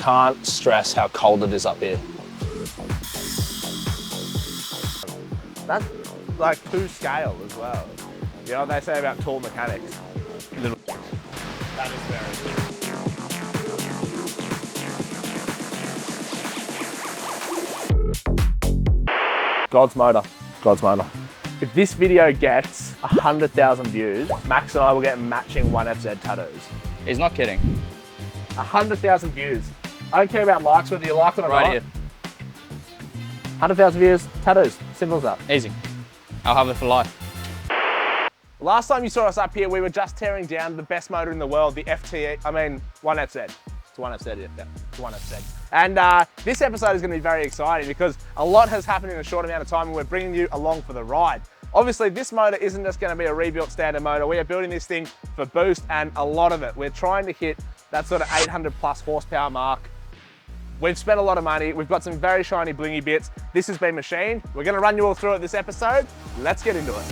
can't stress how cold it is up here. That's like to scale as well. You know what they say about tall mechanics? Little. That is very good. God's motor. God's motor. If this video gets 100,000 views, Max and I will get matching 1FZ tattoos. He's not kidding. 100,000 views. I don't care about likes, whether you like it or Right not. here. 100,000 views, tattoos. Simple as that. Easy. I'll have it for life. Last time you saw us up here, we were just tearing down the best motor in the world, the 1FZ. It's 1FZ, yeah. It's 1FZ. And this episode is going to be very exciting because a lot has happened in a short amount of time and we're bringing you along for the ride. Obviously, this motor isn't just going to be a rebuilt standard motor. We are building this thing for boost and a lot of it. We're trying to hit that sort of 800 plus horsepower mark. We've spent a lot of money. We've got some very shiny blingy bits. This has been machined. We're going to run you all through it this episode. Let's get into it.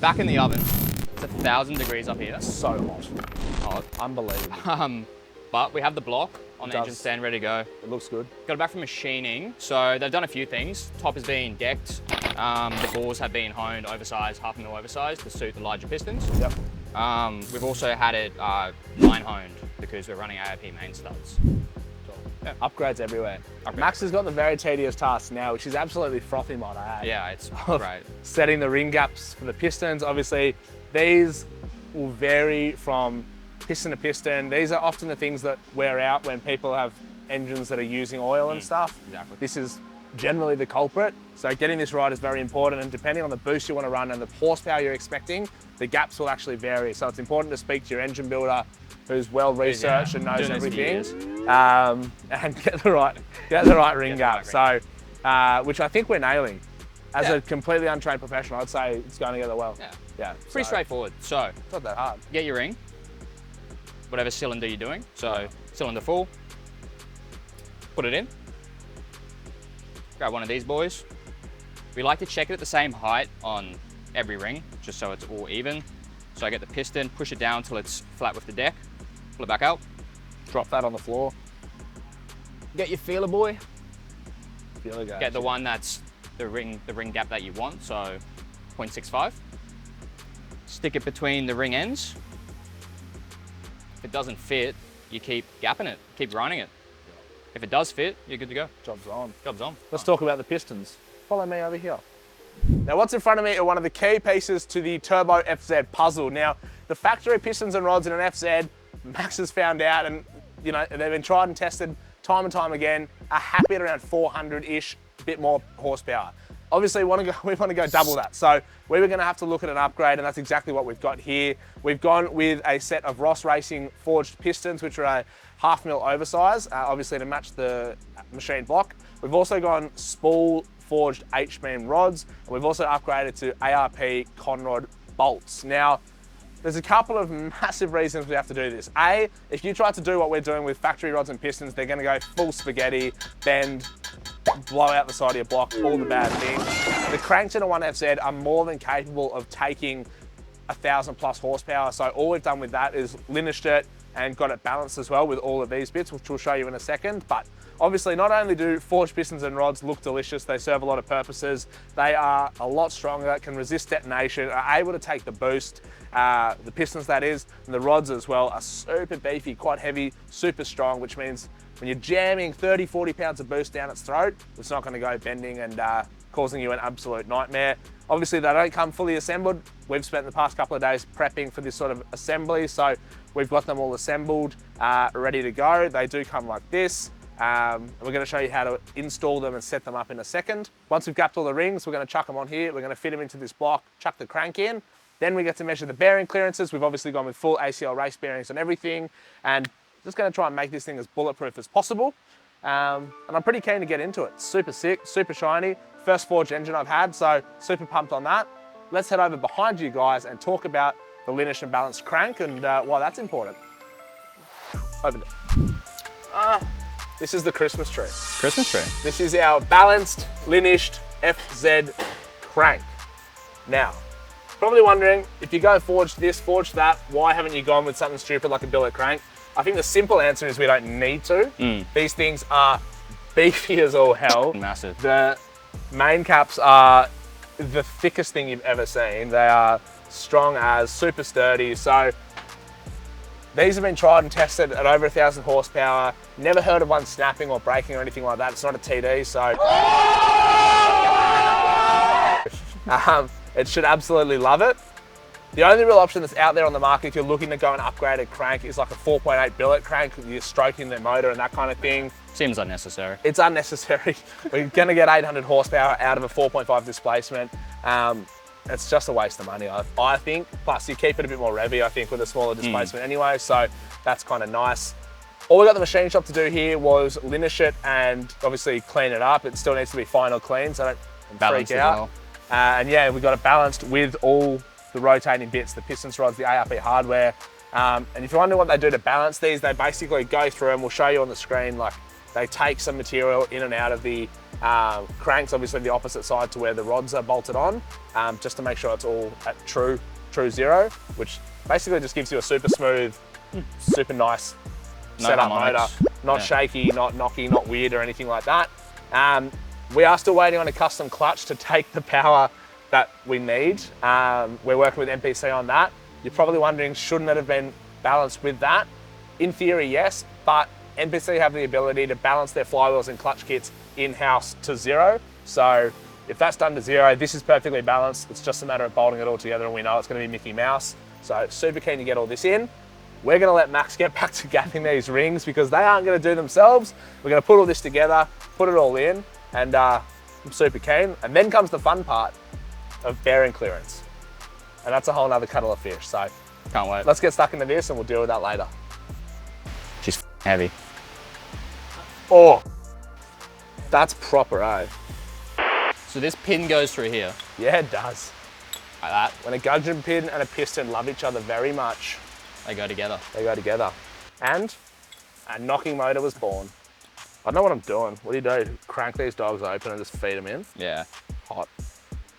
Back in the oven. It's 1,000 degrees up here. So hot. Hot. Unbelievable. But we have the block on the engine does. stand ready to go. It looks good. Got it back from machining. So they've done a few things. Top has been decked. The bores have been honed, oversized, half a mil oversized to suit the larger pistons. Yep. We've also had it line honed because we're running AIP main studs. Yeah. Upgrades everywhere. Max has got the very tedious task now, which is absolutely frothy, might I add. Yeah, it's great. Setting the ring gaps for the pistons. Obviously, these will vary from piston to piston. These are often the things that wear out when people have engines that are using oil and stuff. Exactly. This is generally the culprit. So getting this right is very important, and depending on the boost you want to run and the horsepower you're expecting, the gaps will actually vary. So it's important to speak to your engine builder who's well researched and knows everything, and get the right ring gap. So, which I think we're nailing. As a completely untrained professional, I'd say it's going together well. Yeah. Pretty straightforward. So it's not that hard. Get your ring, whatever cylinder you're doing. So cylinder full, put it in. Grab one of these boys. We like to check it at the same height on every ring, just so it's all even. So I get the piston, push it down until it's flat with the deck, pull it back out. Drop that on the floor. Get your feeler boy. Feeler gauge. Get the one that's the ring gap that you want, so 0.65. Stick it between the ring ends. If it doesn't fit, you keep gapping it, keep grinding it. If it does fit, you're good to go. Job's on. Job's on. Let's talk about the pistons. Follow me over here. Now what's in front of me are one of the key pieces to the Turbo FZ puzzle. Now, the factory pistons and rods in an FZ, Max has found out, and you know, they've been tried and tested time and time again, are happy at around 400-ish, bit more horsepower. Obviously, we want to go double that. So we were going to have to look at an upgrade, and that's exactly what we've got here. We've gone with a set of Ross Racing forged pistons, which are a 1/2 mil oversize, obviously to match the machine block. We've also gone spool forged H-beam rods, and we've also upgraded to ARP conrod bolts. Now, there's a couple of massive reasons we have to do this. A, if you try to do what we're doing with factory rods and pistons, they're gonna go full spaghetti, bend, blow out the side of your block, all the bad things. The cranks in a 1FZ are more than capable of taking 1,000 plus horsepower. So all we've done with that is linished it and got it balanced as well with all of these bits, which we'll show you in a second. But obviously, not only do forged pistons and rods look delicious, they serve a lot of purposes. They are a lot stronger, can resist detonation, are able to take the boost. The pistons, that is, and the rods as well are super beefy, quite heavy, super strong, which means when you're jamming 30, 40 pounds of boost down its throat, it's not going to go bending and causing you an absolute nightmare. Obviously, they don't come fully assembled. We've spent the past couple of days prepping for this sort of assembly, so we've got them all assembled, ready to go. They do come like this. We're going to show you how to install them and set them up in a second. Once we've gapped all the rings, we're going to chuck them on here. We're going to fit them into this block, chuck the crank in. Then we get to measure the bearing clearances. We've obviously gone with full ACL race bearings and everything, and just going to try and make this thing as bulletproof as possible. And I'm pretty keen to get into it. Super sick, super shiny. First forged engine I've had, so super pumped on that. Let's head over behind you guys and talk about the lineage and balanced crank and why that's important. Open it. This is the Christmas tree. Christmas tree. This is our balanced, lineaged FZ crank. Now, probably wondering, if you go forge this, forge that, why haven't you gone with something stupid like a billet crank? I think the simple answer is we don't need to. These things are beefy as all hell. Massive. The main caps are the thickest thing you've ever seen. They are strong as, super sturdy. So these have been tried and tested at over 1,000 horsepower. Never heard of one snapping or breaking or anything like that. It's not a TD, so. It should absolutely love it. The only real option that's out there on the market if you're looking to go an upgraded crank is like a 4.8 billet crank. You're stroking the motor and that kind of thing. Seems unnecessary. It's unnecessary. We're gonna get 800 horsepower out of a 4.5 displacement. It's just a waste of money, I think. Plus you keep it a bit more revvy, I think, with a smaller displacement anyway, so that's kind of nice. All we got the machine shop to do here was lineage it and obviously clean it up. It still needs to be final clean, so don't freak out. Well. And yeah, we got it balanced with all the rotating bits, the Pistons rods, the ARP hardware. And if you're wondering what they do to balance these, they basically go through and we'll show you on the screen, like they take some material in and out of the cranks, obviously the opposite side to where the rods are bolted on, just to make sure it's all at true zero, which basically just gives you a super smooth, super nice setup motor. Not shaky, not knocky, not weird or anything like that. We are still waiting on a custom clutch to take the power that we need. We're working with MPC on that. You're probably wondering, shouldn't it have been balanced with that? In theory, yes, but MPC have the ability to balance their flywheels and clutch kits in-house to zero. So if that's done to zero, this is perfectly balanced. It's just a matter of bolting it all together and we know it's gonna be Mickey Mouse. So super keen to get all this in. We're gonna let Max get back to gapping these rings because they aren't gonna do themselves. We're gonna put all this together, put it all in, and I'm super keen. And then comes the fun part of bearing clearance. And that's a whole nother kettle of fish. So Can't wait. let's get stuck into this and we'll deal with that later. She's heavy. Oh, that's proper, eh? So this pin goes through here. Yeah, it does. Like that. When a gudgeon pin and a piston love each other very much, They go together. they go together. And a knocking motor was born. I don't know what I'm doing. What do you do? Crank these dogs open and just feed them in? Yeah. Hot.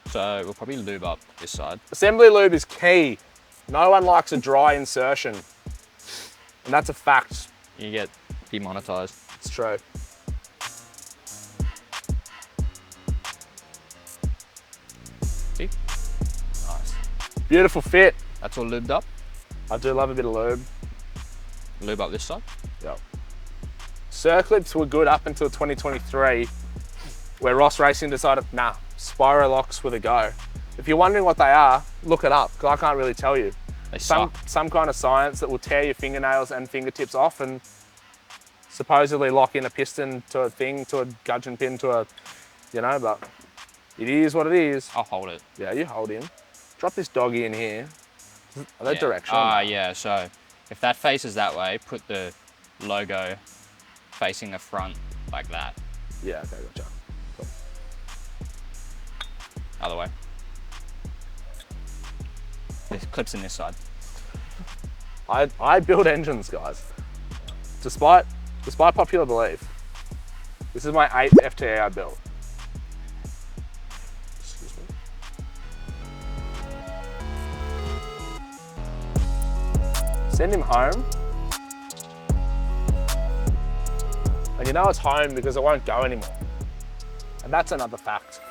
So we'll probably lube up this side. Assembly lube is key. No one likes a dry insertion. And that's a fact. You get demonetized. It's true. See? Nice. Beautiful fit. That's all lubed up. I do love a bit of lube. Lube up this side. Yep. Circlips were good up until 2023, where Ross Racing decided, nah, Spiro locks were the go. If you're wondering what they are, look it up, because I can't really tell you. They suck. Some kind of science that will tear your fingernails and fingertips off and supposedly lock in a piston to a thing, to a gudgeon pin, to a, you know, but it is what it is. I'll hold it. Yeah, you hold him. Drop this doggy in here. Are they directional? Yeah, so if that faces that way, put the logo facing the front like that. Yeah, okay, gotcha. Cool. Other way. There's clips in this side. I build engines, guys. Despite popular belief, this is my 8th FTA I built. Excuse me. Send him home. And you know it's home because it won't go anymore. And that's another fact.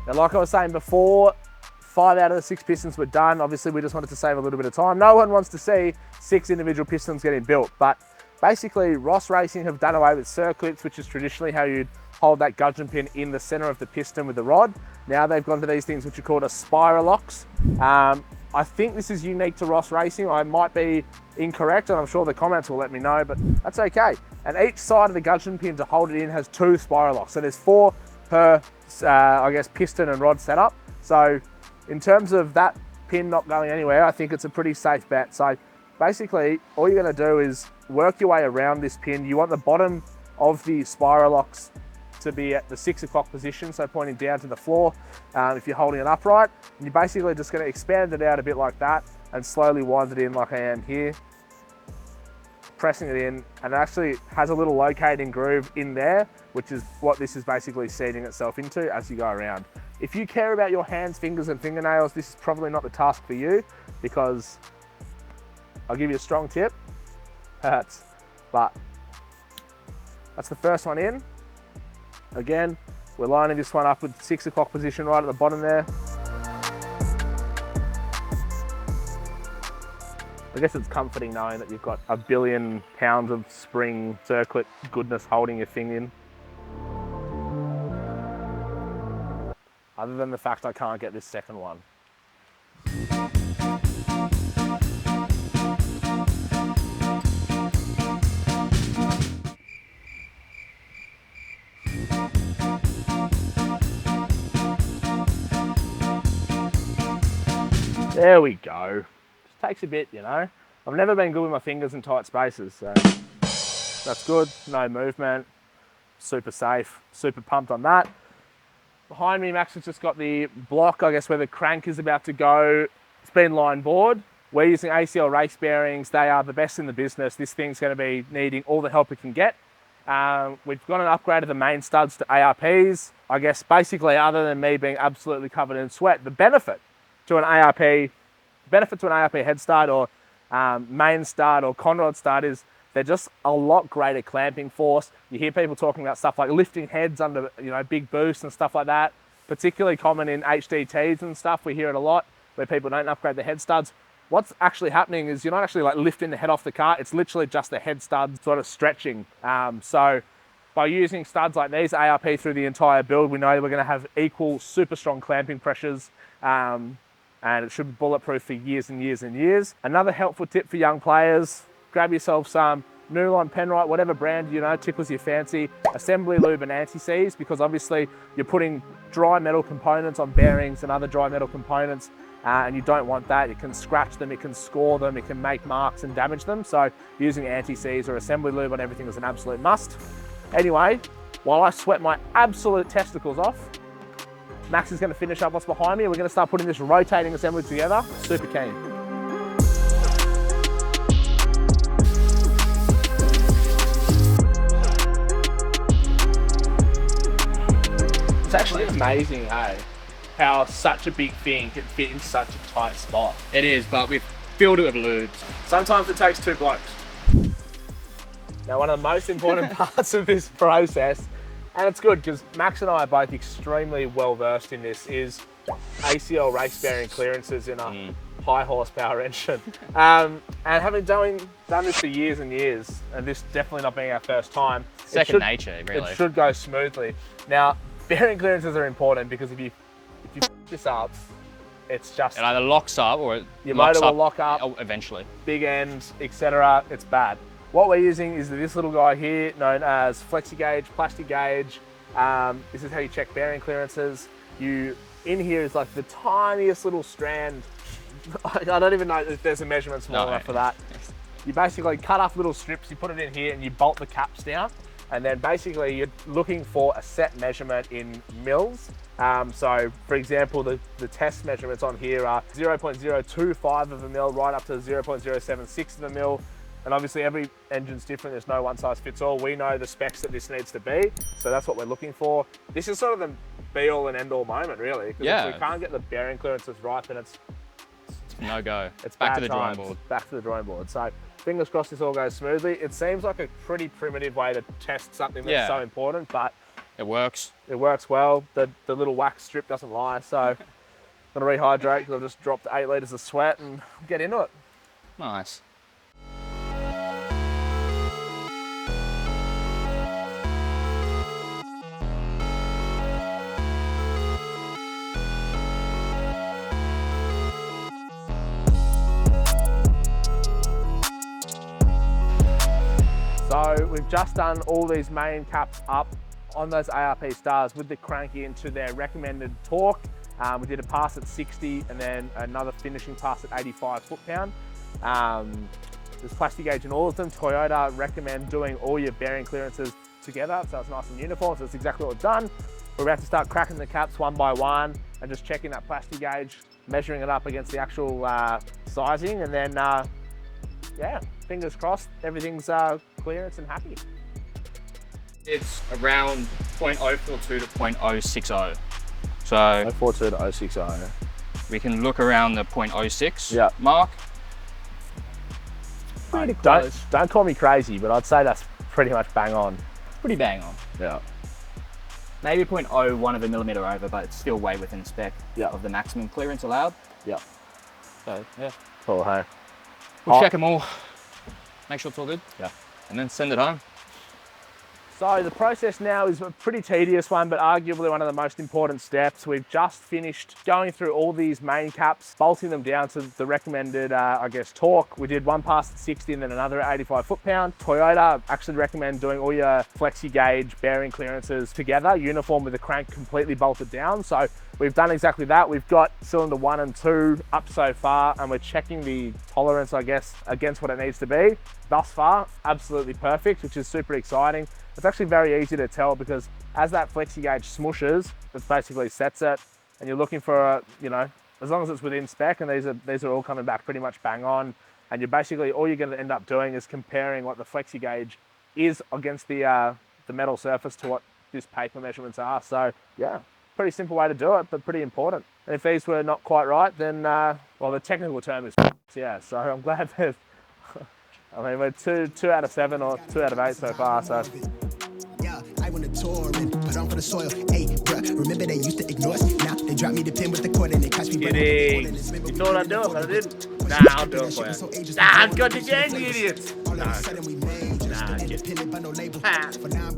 And like I was saying before, 5 out of the 6 pistons were done. Obviously, we just wanted to save a little bit of time. No one wants to see 6 individual pistons getting built, but basically, Ross Racing have done away with circlips, which is traditionally how you'd hold that gudgeon pin in the center of the piston with the rod. Now they've gone to these things which are called a Spiro locks. I think this is unique to Ross Racing. I might be incorrect, and I'm sure the comments will let me know, but that's okay. And each side of the gudgeon pin to hold it in has 2 Spiro locks. So there's 4 per I guess, piston and rod setup. So in terms of that pin not going anywhere, I think it's a pretty safe bet. So basically, all you're gonna do is work your way around this pin. You want the bottom of the spiral locks to be at the 6 o'clock position, so pointing down to the floor if you're holding it upright. And you're basically just gonna expand it out a bit like that and slowly wind it in like I am here, pressing it in, and it actually has a little locating groove in there, which is what this is basically seating itself into as you go around. If you care about your hands, fingers, and fingernails, this is probably not the task for you, because I'll give you a strong tip, hurts, but that's the first one in. Again, we're lining this one up with 6 o'clock position right at the bottom there. I guess it's comforting knowing that you've got 1 billion pounds of spring circlip goodness holding your thing in. Other than the fact I can't get this second one. There we go. Just takes a bit, you know. I've never been good with my fingers in tight spaces, so that's good. No movement, super safe, super pumped on that. Behind me, Max has just got the block, I guess, where the crank is about to go. It's been line bored. We're using ACL race bearings. They are the best in the business. This thing's going to be needing all the help it can get. We've got an upgrade of the main studs to ARPs. I guess basically, other than me being absolutely covered in sweat, the benefit to an ARP head stud or main stud or conrod stud is they're just a lot greater clamping force. You hear people talking about stuff like lifting heads under, you know, big boosts and stuff like that. Particularly common in HDTs and stuff. We hear it a lot where people don't upgrade the head studs. What's actually happening is you're not actually like lifting the head off the car. It's literally just the head studs sort of stretching. So by using studs like these, ARP through the entire build, we know we're going to have equal super strong clamping pressures. And it should be bulletproof for years and years and years. Another helpful tip for young players, grab yourself some Nylon, Penrite, whatever brand, you know, tickles your fancy, assembly lube and anti-seize, because obviously you're putting dry metal components on bearings and other dry metal components, and you don't want that. It can scratch them, it can score them, it can make marks and damage them. So using anti-seize or assembly lube on everything is an absolute must. Anyway, while I sweat my absolute testicles off, Max is going to finish up what's behind me. We're going to start putting this rotating assembly together. Super keen. It's actually amazing, hey, how such a big thing can fit in such a tight spot. It is, but we've filled it with lubes. Sometimes it takes 2 blokes. Now, one of the most important parts of this process, and it's good because Max and I are both extremely well versed in this, is ACL race bearing clearances in a high horsepower engine. And having done this for years and years, and this definitely not being our first time, Second nature, really. It should go smoothly. Now, bearing clearances are important because if you f this up, it's just... It either locks up or your motor will lock up. Eventually. Big ends, etc. It's bad. What we're using is this little guy here, known as flexi gauge, plastic gauge. This is how you check bearing clearances. In here is like the tiniest little strand. I don't even know if there's a measurement small enough for that. You basically cut off little strips, you put it in here and you bolt the caps down. And then basically you're looking for a set measurement in mils. So for example, the test measurements on here are 0.025 of a mil right up to 0.076 of a mil. And obviously every engine's different, there's no one size fits all. We know the specs that this needs to be, so that's what we're looking for. This is sort of the be all and end all moment, really. Because if we can't get the bearing clearances right, then it's no go. It's back to the drawing board. Back to the drawing board. So fingers crossed this all goes smoothly. It seems like a pretty primitive way to test something that's so important, but it works. It works well. The little wax strip doesn't lie, so I'm gonna rehydrate because I've just dropped 8 litres of sweat and get into it. Nice. So we've just done all these main caps up on those ARP stars with the crank into their recommended torque. We did a pass at 60 and then another finishing pass at 85 foot-pound. There's plastic gauge in all of them. Toyota recommend doing all your bearing clearances together, so it's nice and uniform. So that's exactly what we've done. We're about to start cracking the caps one by one and just checking that plastic gauge, measuring it up against the actual sizing, and then yeah, fingers crossed, everything's clearance and happy. It's around 0.042 to 0.060. So 0.42 to 060. we can look around the 0.06 Yeah. mark. Pretty close. Don't call me crazy, but I'd say that's pretty much bang on. Pretty bang on. Yeah. Maybe 0.01 of a millimeter over, but it's still way within spec of the maximum clearance allowed. Yeah. So yeah. Cool, hey. We'll check them all, make sure it's all good. Yeah. And then send it home. So the process now is a pretty tedious one, but arguably one of the most important steps. We've just finished going through all these main caps, bolting them down to the recommended, I guess, torque. We did one pass at 60 and then another at 85 foot-pound. Toyota actually recommend doing all your flexi gauge bearing clearances together, uniform with the crank completely bolted down. So we've done exactly that. We've got cylinder 1 and 2 up so far, and we're checking the tolerance, I guess, against what it needs to be. Thus far, absolutely perfect, which is super exciting. It's actually very easy to tell because as that flexi gauge smooshes, it basically sets it, and you're looking for a, you know, as long as it's within spec, and these are all coming back pretty much bang on, and you're basically, all you're going to end up doing is comparing what the flexi gauge is against the metal surface to what this paper measurements are. So yeah, pretty simple way to do it, but pretty important. And if these were not quite right, then well, the technical term is yeah. So I'm glad that I mean, we're 2 out of 7 or 2 out of 8 so far. So. I want to tour and put on for the soil. Hey, bruh, remember they used to ignore us? Now they drop me the pin with the cord and they catch me. You thought I'd do it, but I didn't. Nah, I'll do it for you. Nah, I've got the gang, you idiots. Nah,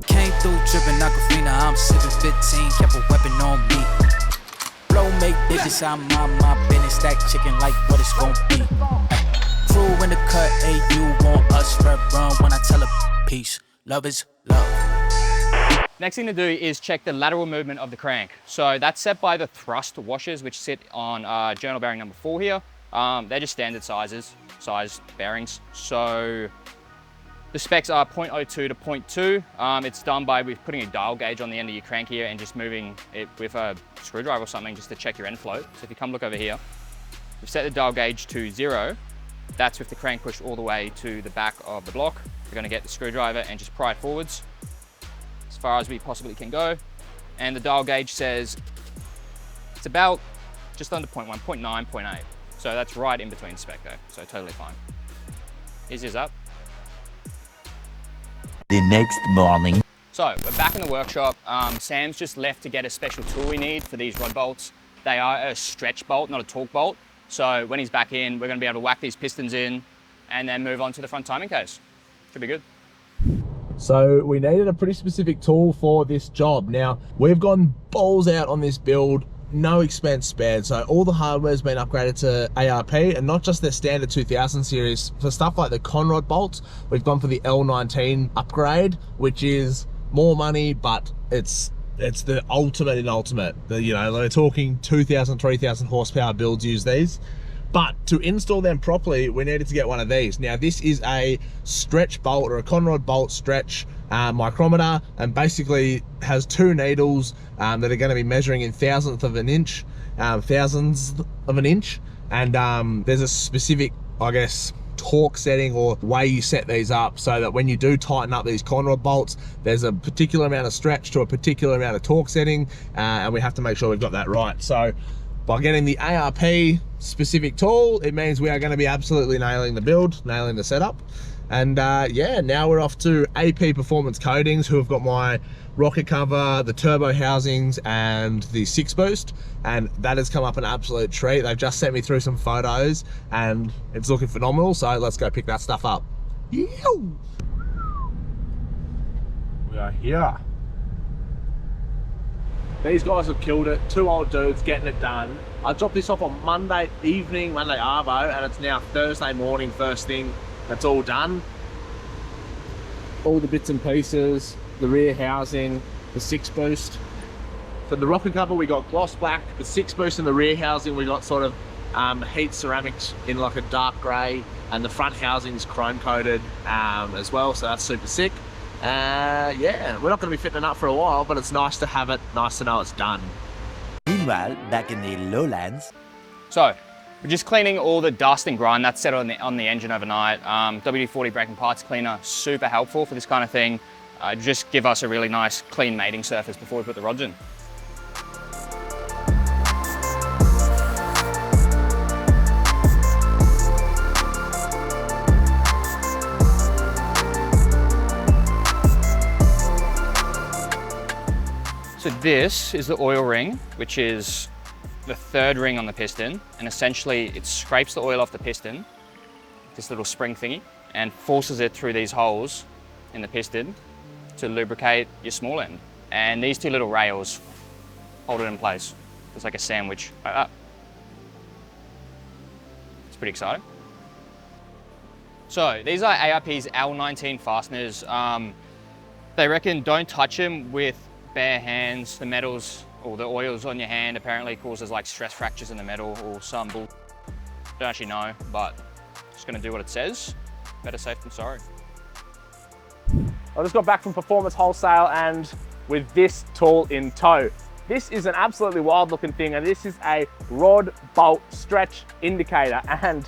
Came through dripping Aquafina, I'm sipping 15, kept a weapon on me. Blow make digits, I'm on my business, stack chicken like what it's gon' be. Crew in the cut, hey, you want us, red run when I tell a peace. Love is love. Next thing to do is check the lateral movement of the crank. So that's set by the thrust washers, which sit on journal bearing number 4 here. They're just standard size bearings. So the specs are 0.02 to 0.2. It's done by putting a dial gauge on the end of your crank here and just moving it with a screwdriver or something just to check your end flow. So if you come look over here, we've set the dial gauge to 0. That's with the crank pushed all the way to the back of the block. We're going to get the screwdriver and just pry it forwards as far as we possibly can go. And the dial gauge says it's about just under 0.1, 0.9, 0.8. So that's right in between spec though, so totally fine. Easy as up. The next morning. So we're back in the workshop. Sam's just left to get a special tool we need for these rod bolts. They are a stretch bolt, not a torque bolt. So when he's back in, we're going to be able to whack these pistons in and then move on to the front timing case. Should be good. So we needed a pretty specific tool for this job. Now, we've gone balls out on this build, no expense spared. So all the hardware's been upgraded to ARP, and not just their standard 2000 series. For stuff like the conrod bolts, we've gone for the L19 upgrade, which is more money, but it's the ultimate in ultimate. You know, we're talking 2,000, 3,000 horsepower builds use these. But to install them properly, we needed to get one of these. Now, this is a stretch bolt or a conrod bolt stretch micrometer, and basically has 2 needles that are going to be measuring in thousands of an inch, and there's a specific, I guess, torque setting or way you set these up so that when you do tighten up these conrod bolts, there's a particular amount of stretch to a particular amount of torque setting, and we have to make sure we've got that right. So by getting the ARP specific tool, it means we are going to be absolutely nailing the build, nailing the setup. And yeah, now we're off to AP Performance Coatings, who have got my rocket cover, the turbo housings, and the 6 boost, and that has come up an absolute treat. They've just sent me through some photos and it's looking phenomenal, so let's go pick that stuff up. Ew. We are here. These guys have killed it. 2 old dudes getting it done. I dropped this off on Monday evening, Monday Arvo, and it's now Thursday morning, first thing. That's all done. All the bits and pieces, the rear housing, the 6 boost. For the rocker cover, we got gloss black. The 6 boost in the rear housing, we got sort of heat ceramics in like a dark grey, and the front housing is chrome coated as well, so that's super sick. Yeah, we're not going to be fitting it up for a while, but it's nice to have it, nice to know it's done. Meanwhile, back in the lowlands. So, we're just cleaning all the dust and grime that's set on the engine overnight. WD-40 braking parts cleaner, super helpful for this kind of thing. Just give us a really nice clean mating surface before we put the rods in. So this is the oil ring, which is the 3rd ring on the piston, and essentially it scrapes the oil off the piston, this little spring thingy, and forces it through these holes in the piston to lubricate your small end. And these 2 little rails hold it in place. It's like a sandwich, like that. It's pretty exciting. So these are ARP's L19 fasteners. They reckon don't touch them with bare hands. The metals or the oils on your hand apparently causes like stress fractures in the metal or some bull. Don't actually know, but just gonna do what it says. Better safe than sorry. I just got back from Performance Wholesale and with this tool in tow. This is an absolutely wild looking thing, and this is a rod bolt stretch indicator. And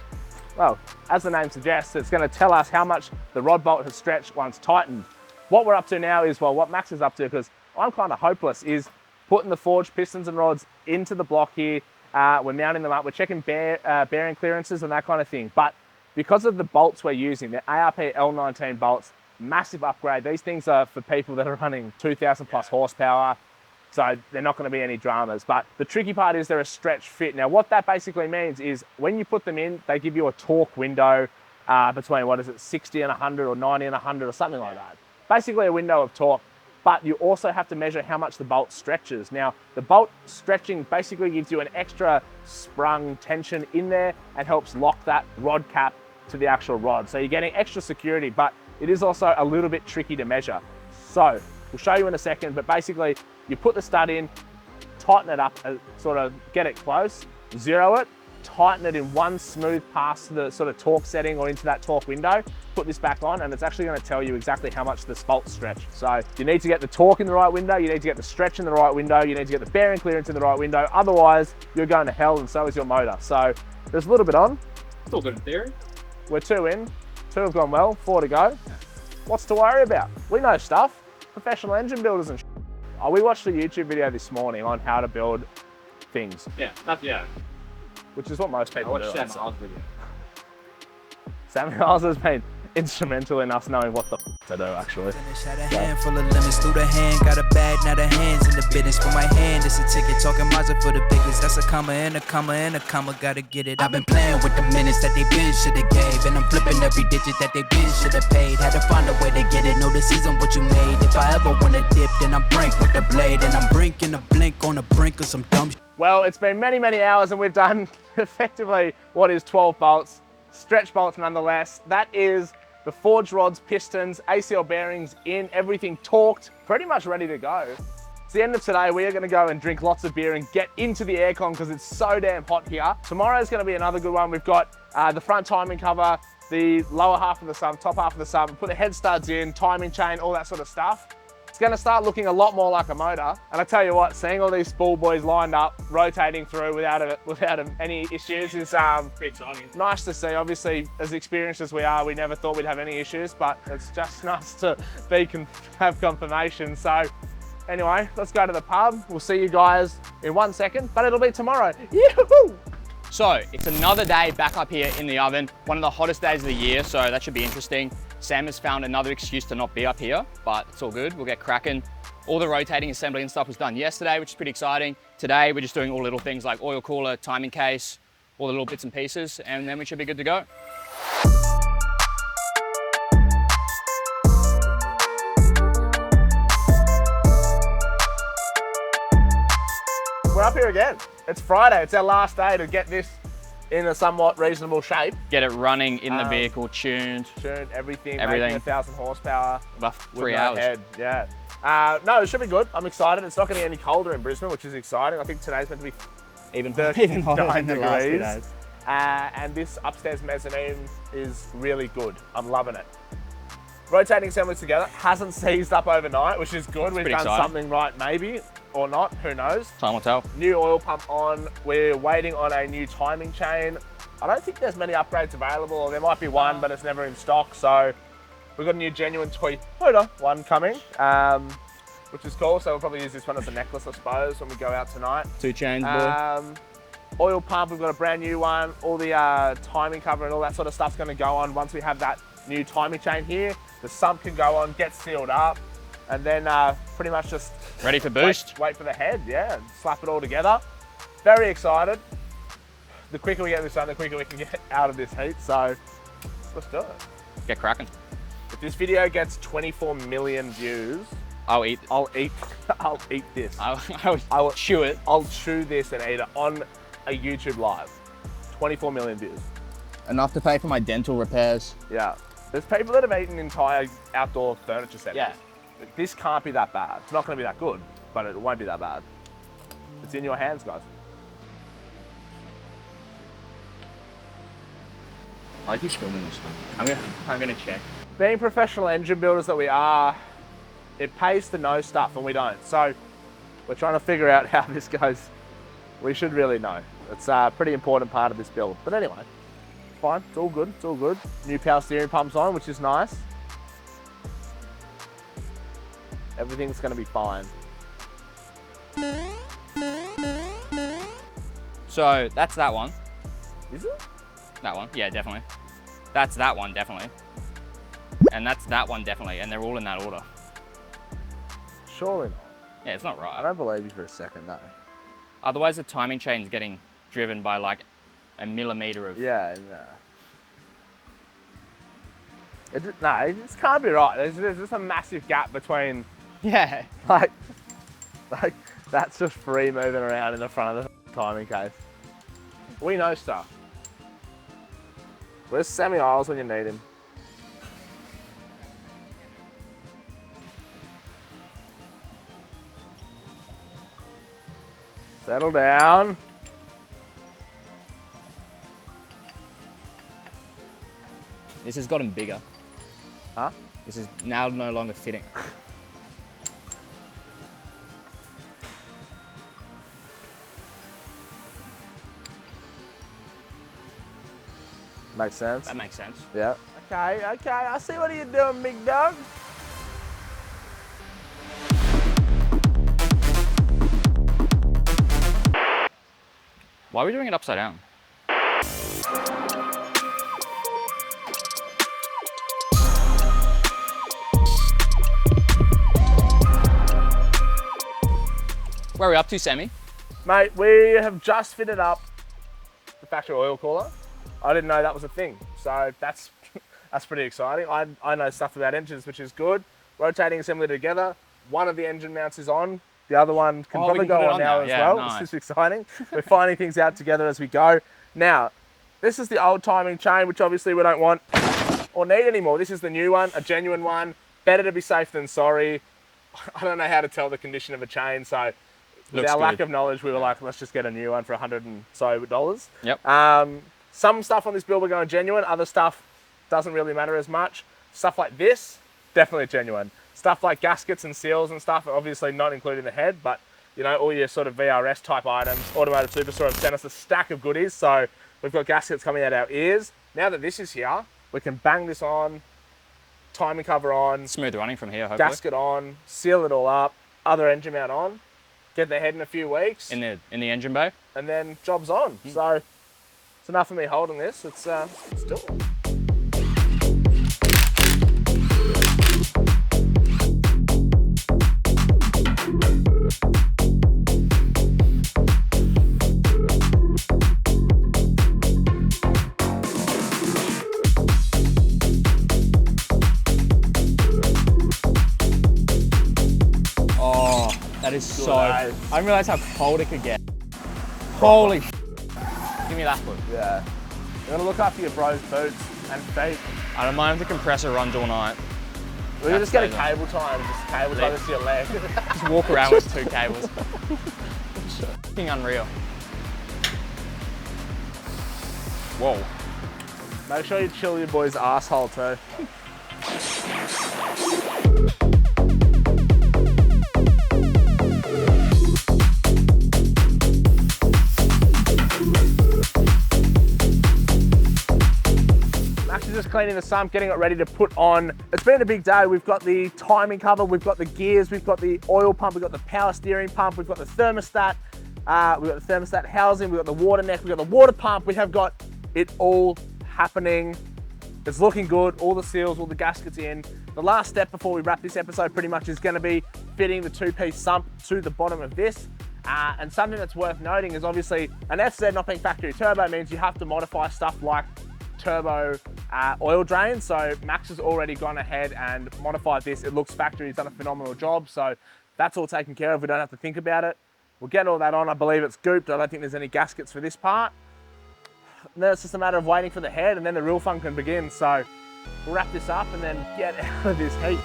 well, as the name suggests, it's gonna tell us how much the rod bolt has stretched once tightened. What we're up to now is, well, what Max is up to, because I'm kind of hopeless, is putting the forged pistons and rods into the block here. We're mounting them up. We're checking bearing clearances and that kind of thing. But because of the bolts we're using, the ARP L19 bolts, massive upgrade. These things are for people that are running 2,000 plus horsepower. So they're not going to be any dramas. But the tricky part is they're a stretch fit. Now, what that basically means is when you put them in, they give you a torque window between, what is it, 60 and 100 or 90 and 100 or something like that. Basically a window of torque. But you also have to measure how much the bolt stretches. Now, the bolt stretching basically gives you an extra sprung tension in there and helps lock that rod cap to the actual rod. So you're getting extra security, but it is also a little bit tricky to measure. So we'll show you in a second, but basically you put the stud in, tighten it up, sort of get it close, zero it, tighten it in one smooth pass to the sort of torque setting or into that torque window, put this back on, and it's actually going to tell you exactly how much this bolt's stretch. So you need to get the torque in the right window, you need to get the stretch in the right window, you need to get the bearing clearance in the right window, otherwise you're going to hell, and so is your motor. So there's a little bit on. Still good in theory. We're 2 in, 2 have gone well, 4 to go. What's to worry about? We know stuff. Professional engine builders and Oh, we watched a YouTube video this morning on how to build things. Yeah, Which is what most people do. Sam Miles' video. Sam Miles has been instrumental in us knowing what the to do, actually. Had a handful of lemons through the hand, got a bag, now the hands in the business. For my hand, it's a ticket, talking Mazda for the biggest. That's a comma and a comma and a comma, gotta get it. I've been playing with the minutes that they been shoulda gave, and I'm flipping every digit that they been shoulda paid. Had to find a way to get it, know this isn't what you made. If I ever wanna dip, then I'm brink with the blade, and I'm brinking a blink on the brink of some dumb shit. Well, it's been many, many hours and we've done effectively what is 12 bolts, stretch bolts nonetheless. That is the forged rods, pistons, ACL bearings in, everything torqued, pretty much ready to go. It's the end of today. We are gonna go and drink lots of beer and get into the aircon because it's so damn hot here. Tomorrow's gonna be another good one. We've got the front timing cover, the lower half of the Sump, top half of the Sump, put the head studs in, timing chain, all that sort of stuff. It's gonna start looking a lot more like a motor. And I tell you what, seeing all these spool boys lined up, rotating through without any issues is pretty exciting. Nice to see. Obviously, as experienced as we are, we never thought we'd have any issues, but it's just nice to have confirmation. So anyway, let's go to the pub. We'll see you guys in 1 second, but it'll be tomorrow. Yoo-hoo! So it's another day back up here in the oven, one of the hottest days of the year, so that should be interesting. Sam has found another excuse to not be up here, but it's all good, we'll get cracking. All the rotating, assembly and stuff was done yesterday, which is pretty exciting. Today, we're just doing all little things like oil cooler, timing case, all the little bits and pieces, and then we should be good to go. We're up here again. It's Friday, it's our last day to get this in a somewhat reasonable shape. Get it running in the vehicle, tuned. Everything. Making 1,000 horsepower. About 3 hours. Head. Yeah. No, it should be good. I'm excited. It's not going to get any colder in Brisbane, which is exciting. I think today's meant to be Even hotter than the last 2 degrees. days. And this upstairs mezzanine is really good. I'm loving it. Rotating assemblies together. Hasn't seized up overnight, which is good. We've pretty done exciting. something right, maybe, or not. Who knows? Time will tell. New oil pump on. We're waiting on a new timing chain. I don't think there's many upgrades available, or there might be one, but it's never in stock. So we've got a new genuine Toyota one coming, which is cool. So we'll probably use this one as a necklace, I suppose, when we go out tonight. 2 chains, boy. Oil pump, we've got a brand new one. All the timing cover and all that sort of stuff's going to go on once we have that new timing chain here. The sump can go on, get sealed up, and then pretty much just Ready for boost? wait for the head, yeah, and slap it all together. Very excited. The quicker we get this done, the quicker we can get out of this heat. So let's do it. Get cracking. If this video gets 24 million views, I'll eat. I'll eat this. I will chew it. I'll chew this and eat it on a YouTube live. 24 million views. Enough to pay for my dental repairs. Yeah. There's people that have eaten entire outdoor furniture sets. Yeah. This can't be that bad. It's not going to be that good, but it won't be that bad. It's in your hands, guys. I like you filming this one. I'm gonna check. Being professional engine builders that we are, it pays to know stuff and we don't. So we're trying to figure out how this goes. We should really know. It's a pretty important part of this build. But anyway, fine. It's all good. It's all good. New power steering pumps on, which is nice. Everything's going to be fine. So that's that one. Is it? That one, yeah, definitely. That's that one, definitely. And that's that one, definitely. And they're all in that order. Surely not. Yeah, it's not I right. don't believe you for a second, no. Otherwise, the timing chain's getting driven by like a millimeter of. Yeah, no. It just can't be right. There's just a massive gap between, Yeah. like that's just free moving around in the front of the timing case. We know stuff. Where's Sammy Isles when you need him? Settle down. This has gotten bigger. Huh? This is now no longer fitting. Makes sense. That makes sense. Yeah. Okay, I see what you're doing, big dog. Why are we doing it upside down? Where are we up to, Sammy? Mate, we have just fitted up the factory oil cooler. I didn't know that was a thing, so that's pretty exciting. I know stuff about engines, which is good. Rotating assembly together. One of the engine mounts is on. The other one can probably go on now as well. Nice. This is exciting. We're finding things out together as we go. Now, this is the old timing chain, which obviously we don't want or need anymore. This is the new one, a genuine one. Better to be safe than sorry. I don't know how to tell the condition of a chain, so with Looks our lack good. of knowledge, we were like, let's just get a new one for $100 and so dollars. Yep. Some stuff on this build we're going genuine, other stuff doesn't really matter as much. Stuff like this, definitely genuine. Stuff like gaskets and seals and stuff, obviously not including the head, but you know, all your sort of VRS type items. Automotive Superstore have sent us a stack of goodies, so we've got gaskets coming out our ears. Now that this is here, we can bang this on, timing cover on, Smooth running from here, hopefully. gasket on, seal it all up, other engine mount on, get the head in a few weeks, In the engine bay. and then job's on. So it's enough of me holding this. Let's do it. Oh, that is so. I as. didn't realize how cold it could get. Holy. Give me that foot. Yeah. You gotta look after your bro's boots and feet. I don't mind if the compressor runs all night. We can just get a cable tie and just cable tie this to your leg. Just walk around with 2 cables. Fucking unreal. Whoa. Make sure you chill your boy's asshole too. Max is just cleaning the sump, getting it ready to put on. It's been a big day. We've got the timing cover, we've got the gears, we've got the oil pump, we've got the power steering pump, we've got the thermostat, we've got the thermostat housing, we've got the water neck, we've got the water pump. We have got it all happening. It's looking good, all the seals, all the gaskets in. The last step before we wrap this episode pretty much is gonna be fitting the 2-piece sump to the bottom of this. And something that's worth noting is obviously an FZ not being factory turbo means you have to modify stuff like turbo oil drain. So Max has already gone ahead and modified this. It looks factory, he's done a phenomenal job. So that's all taken care of, we don't have to think about it. We'll get all that on, I believe it's gooped. I don't think there's any gaskets for this part. Then it's just a matter of waiting for the head and then the real fun can begin. So we'll wrap this up and then get out of this heat.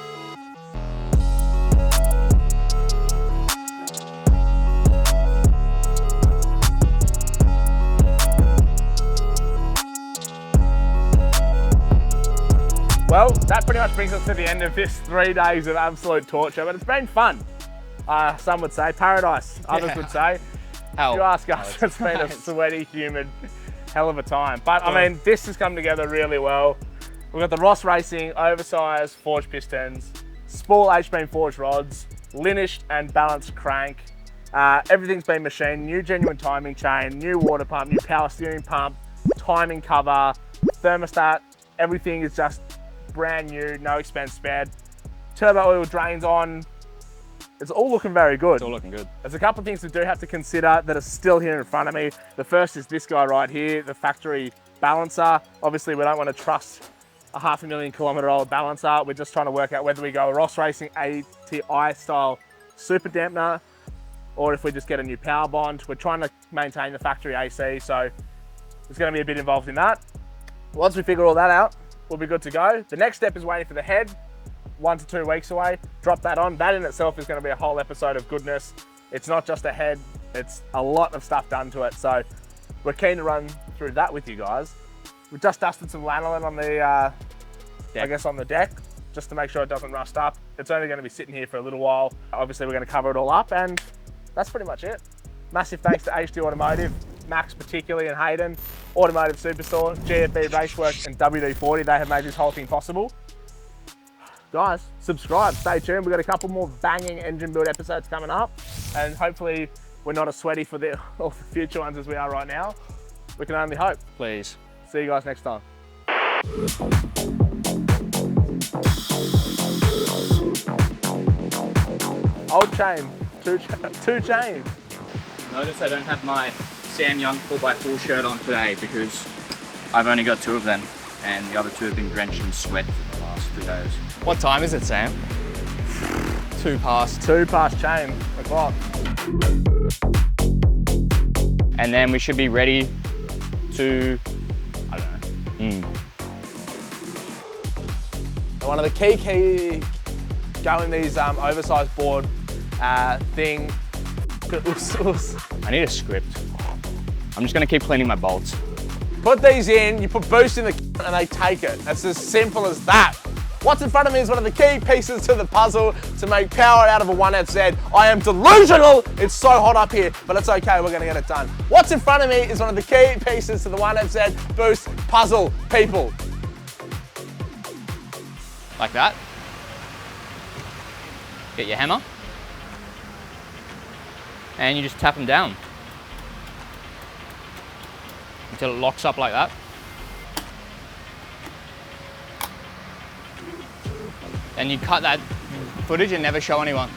Well, that pretty much brings us to the end of this 3 days of absolute torture, but it's been fun. Some would say paradise, others would say. Hell. If you ask us, it's been a sweaty, humid, hell of a time. But I mean, this has come together really well. We've got the Ross Racing oversized forged pistons, spool H-beam forged rods, linished and balanced crank. Everything's been machined, new genuine timing chain, new water pump, new power steering pump, timing cover, thermostat, everything is just brand new, no expense spared. Turbo oil drains on. It's all looking very good. It's all looking good. There's a couple of things we do have to consider that are still here in front of me. The first is this guy right here, the factory balancer. Obviously, we don't want to trust a 500,000 kilometre old balancer. We're just trying to work out whether we go a Ross Racing ATI style super dampener or if we just get a new power bond. We're trying to maintain the factory AC, so there's going to be a bit involved in that. Once we figure all that out, we'll be good to go. The next step is waiting for the head, 1 to 2 weeks away. Drop that on. That in itself is going to be a whole episode of goodness. It's not just a head, it's a lot of stuff done to it. So we're keen to run through that with you guys. We've just dusted some lanolin on the, I guess on the deck, just to make sure it doesn't rust up. It's only going to be sitting here for a little while. Obviously we're going to cover it all up and that's pretty much it. Massive thanks to HD Automotive, Max particularly and Hayden, Automotive Superstore, GFB Raceworks and WD-40. They have made this whole thing possible. Guys, subscribe, stay tuned. We've got a couple more banging engine build episodes coming up and hopefully we're not as sweaty for all the future ones as we are right now. We can only hope. Please. See you guys next time. Old chain, two chains. Notice I don't have my Sam Young 4x4 shirt on today because I've only got 2 of them and the other 2 have been drenched in sweat for the last 2 days. What time is it, Sam? 2 past. 2 past chain o'clock. And then we should be ready to, I don't know. One of the key going these oversized board thing. I need a script. I'm just gonna keep cleaning my bolts. Put these in, you put boost in the and they take it. It's as simple as that. What's in front of me is one of the key pieces to the puzzle to make power out of a 1FZ. I am delusional. It's so hot up here, but it's okay. We're gonna get it done. What's in front of me is one of the key pieces to the 1FZ boost puzzle, people. Like that. Get your hammer. And you just tap them down until it locks up like that. And you cut that footage and never show anyone.